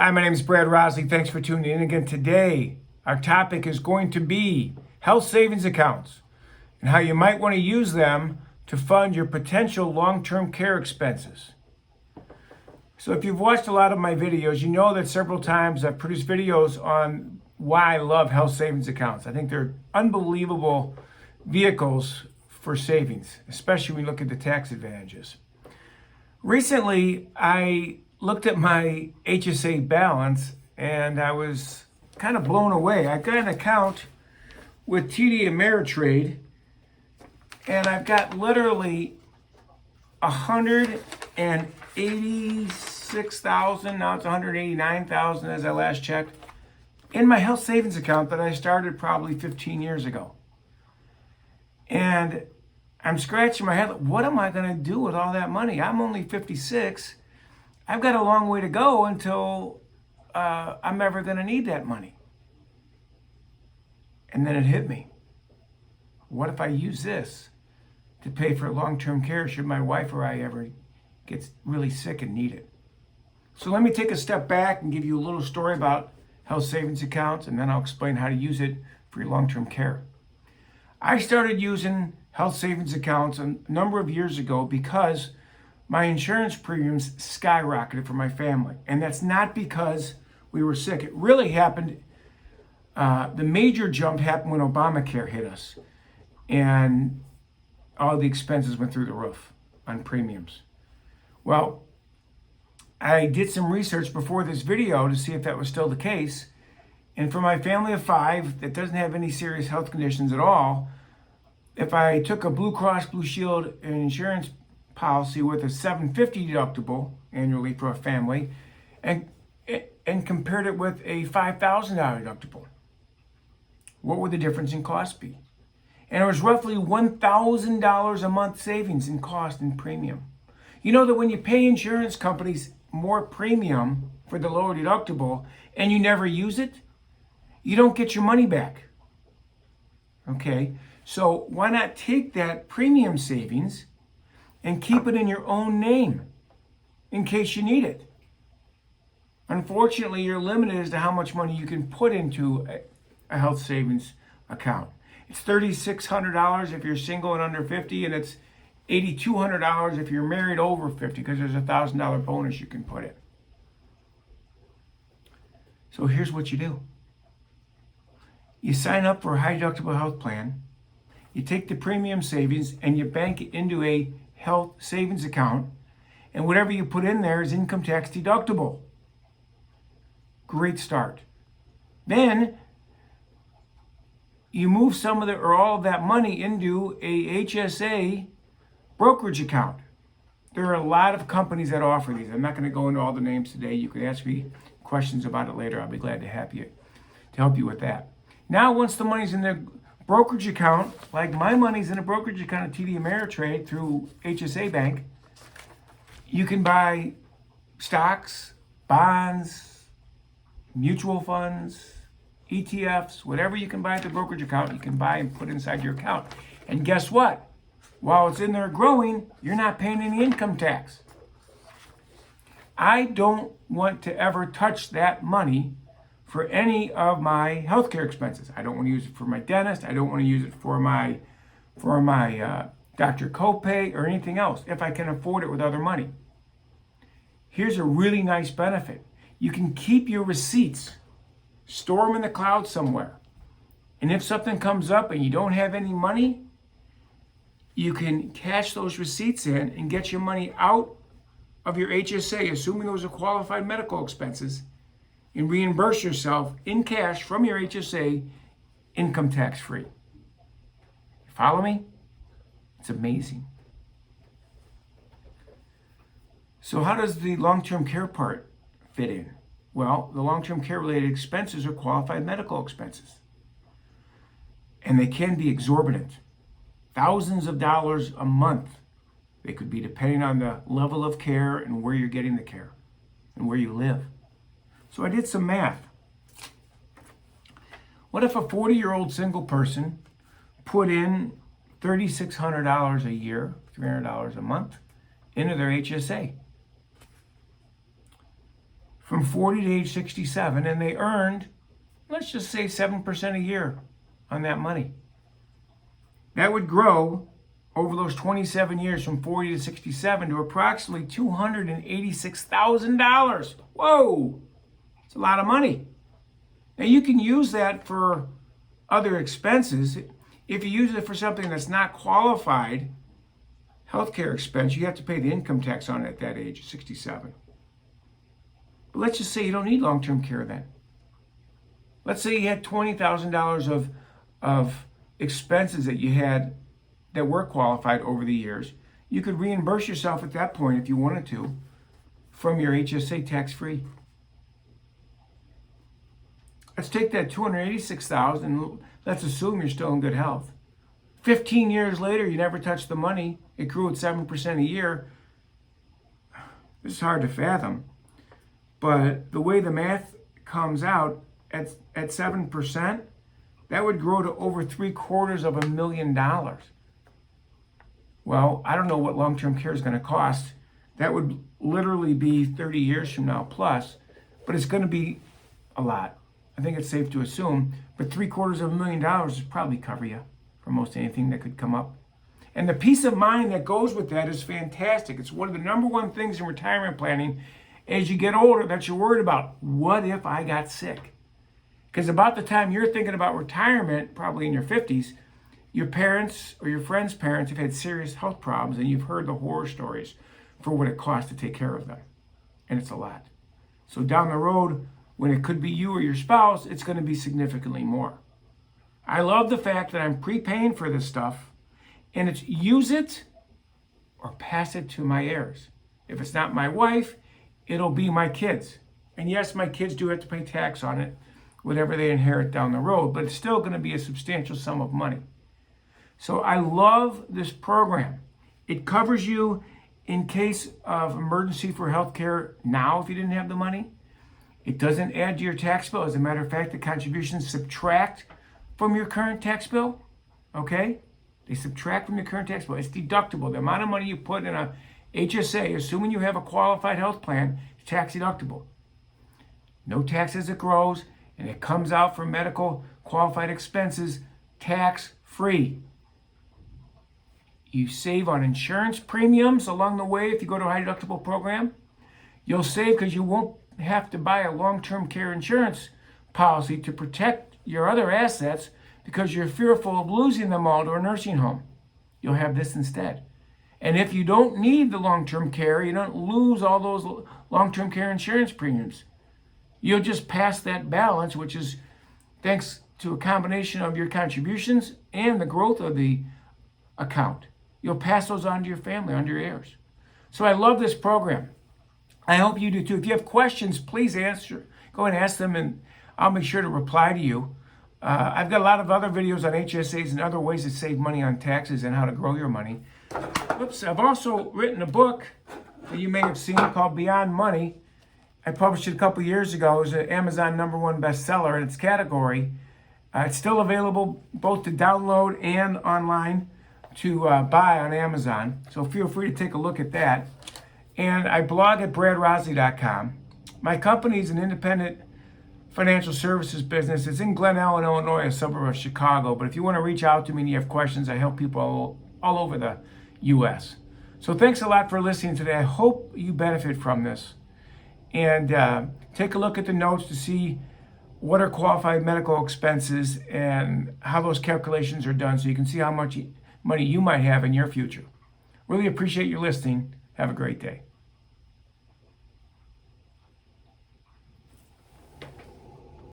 Hi, my name is Brad Rosley. Thanks for tuning in again today. Our topic is going to be health savings accounts and how you might want to use them to fund your potential long-term care expenses. So if you've watched a lot of my videos, you know that several times I've produced videos on why I love health savings accounts. I think they're unbelievable vehicles for savings, especially when you look at the tax advantages. Recently, I looked at my HSA balance and I was kind of blown away. I've got an account with TD Ameritrade and I've got literally 186,000, now it's 189,000 as I last checked, in my health savings account that I started probably 15 years ago. And I'm scratching my head, what am I going to do with all that money? I'm only 56. I've got a long way to go until I'm ever going to need that money. And then it hit me. What if I use this to pay for long-term care should my wife or I ever get really sick and need it? So let me take a step back and give you a little story about health savings accounts, and then I'll explain how to use it for your long-term care. I started using health savings accounts a number of years ago because my insurance premiums skyrocketed for my family. And that's not because we were sick. It really happened, the major jump happened when Obamacare hit us. And all the expenses went through the roof on premiums. Well, I did some research before this video to see if that was still the case. And for my family of 5 that doesn't have any serious health conditions at all, if I took a Blue Cross Blue Shield insurance policy with a $750 deductible annually for a family and compared it with a $5,000 deductible, what would the difference in cost be? And it was roughly $1,000 a month savings in cost and premium. You know that when you pay insurance companies more premium for the lower deductible and you never use it, you don't get your money back. Okay, so why not take that premium savings and keep it in your own name in case you need it? Unfortunately, you're limited as to how much money you can put into a health savings account. It's $3,600 if you're single and under 50, and it's $8,200 if you're married over 50, because there's a $1,000 bonus you can put in. So here's what you do. You sign up for a high deductible health plan, you take the premium savings and you bank it into a health savings account, and whatever you put in there is income tax deductible. Great start. Then you move some of the or all of that money into a HSA brokerage account. There are a lot of companies that offer these. I'm not going to go into all the names today. You can ask me questions about it later. I'll be glad to help you with that. Now, once the money's in the brokerage account, like my money's in a brokerage account at TD Ameritrade through HSA Bank, you can buy stocks, bonds, mutual funds, ETFs, whatever you can buy at the brokerage account, you can buy and put inside your account. And guess what? While it's in there growing, you're not paying any income tax. I don't want to ever touch that money for any of my healthcare expenses. I don't want to use it for my dentist. I don't want to use it for my doctor copay or anything else if I can afford it with other money. Here's a really nice benefit. You can keep your receipts, store them in the cloud somewhere. And if something comes up and you don't have any money, you can cash those receipts in and get your money out of your HSA, assuming those are qualified medical expenses, and reimburse yourself in cash from your HSA, income tax free. Follow me? It's amazing. So how does the long-term care part fit in? Well, the long-term care related expenses are qualified medical expenses. And they can be exorbitant. Thousands of dollars a month. They could be depending on the level of care and where you're getting the care and where you live. So I did some math. What if a 40-year-old single person put in $3,600 a year, $300 a month, into their HSA? from 40 to age 67, and they earned, let's just say 7% a year on that money. That would grow over those 27 years from 40 to 67 to approximately $286,000. Whoa, it's a lot of money. Now you can use that for other expenses. If you use it for something that's not qualified healthcare expense, you have to pay the income tax on it at that age, 67. But let's just say you don't need long-term care then. Let's say you had $20,000 of expenses that you had that were qualified over the years. You could reimburse yourself at that point if you wanted to from your HSA tax-free. Let's take that $286,000 and let's assume you're still in good health. 15 years later, you never touched the money. It grew at 7% a year. This is hard to fathom. But the way the math comes out, at 7%, that would grow to over $750,000. Well, I don't know what long-term care is going to cost. That would literally be 30 years from now plus, but it's going to be a lot. I think it's safe to assume, but $750,000 would probably cover you for most anything that could come up. And the peace of mind that goes with that is fantastic. It's one of the number one things in retirement planning as you get older that you're worried about. What if I got sick? Because about the time you're thinking about retirement, probably in your 50s, your parents or your friends' parents have had serious health problems and you've heard the horror stories for what it costs to take care of them. And it's a lot. So down the road, when it could be you or your spouse, it's going to be significantly more. I love the fact that I'm prepaying for this stuff, and it's use it or pass it to my heirs. If it's not my wife, it'll be my kids. And yes, my kids do have to pay tax on it, whatever they inherit down the road, but it's still going to be a substantial sum of money. So I love this program. It covers you in case of emergency for healthcare now if you didn't have the money. It doesn't add to your tax bill. As a matter of fact, the contributions subtract from your current tax bill, okay? They subtract from your current tax bill. It's deductible. The amount of money you put in a HSA, assuming you have a qualified health plan, is tax deductible. No tax as it grows, and it comes out for medical qualified expenses tax-free. You save on insurance premiums along the way if you go to a high deductible program. You'll save because you won't have to buy a long-term care insurance policy to protect your other assets because you're fearful of losing them all to a nursing home. You'll have this instead. And if you don't need the long-term care, you don't lose all those long-term care insurance premiums. You'll just pass that balance, which is thanks to a combination of your contributions and the growth of the account. You'll pass those on to your family, on to your heirs. So I love this program. I hope you do too. If you have questions, please go and ask them, and I'll make sure to reply to you. I've got a lot of other videos on HSAs and other ways to save money on taxes and how to grow your money. Oops, I've also written a book that you may have seen called Beyond Money. I published it a couple years ago. It was an Amazon #1 bestseller in its category. It's still available both to download and online to buy on Amazon. So feel free to take a look at that. And I blog at bradrosley.com. My company is an independent financial services business. It's in Glen Ellen, Illinois, a suburb of Chicago. But if you want to reach out to me and you have questions, I help people all over the U.S. So thanks a lot for listening today. I hope you benefit from this. And take a look at the notes to see what are qualified medical expenses and how those calculations are done so you can see how much money you might have in your future. Really appreciate you listening. Have a great day.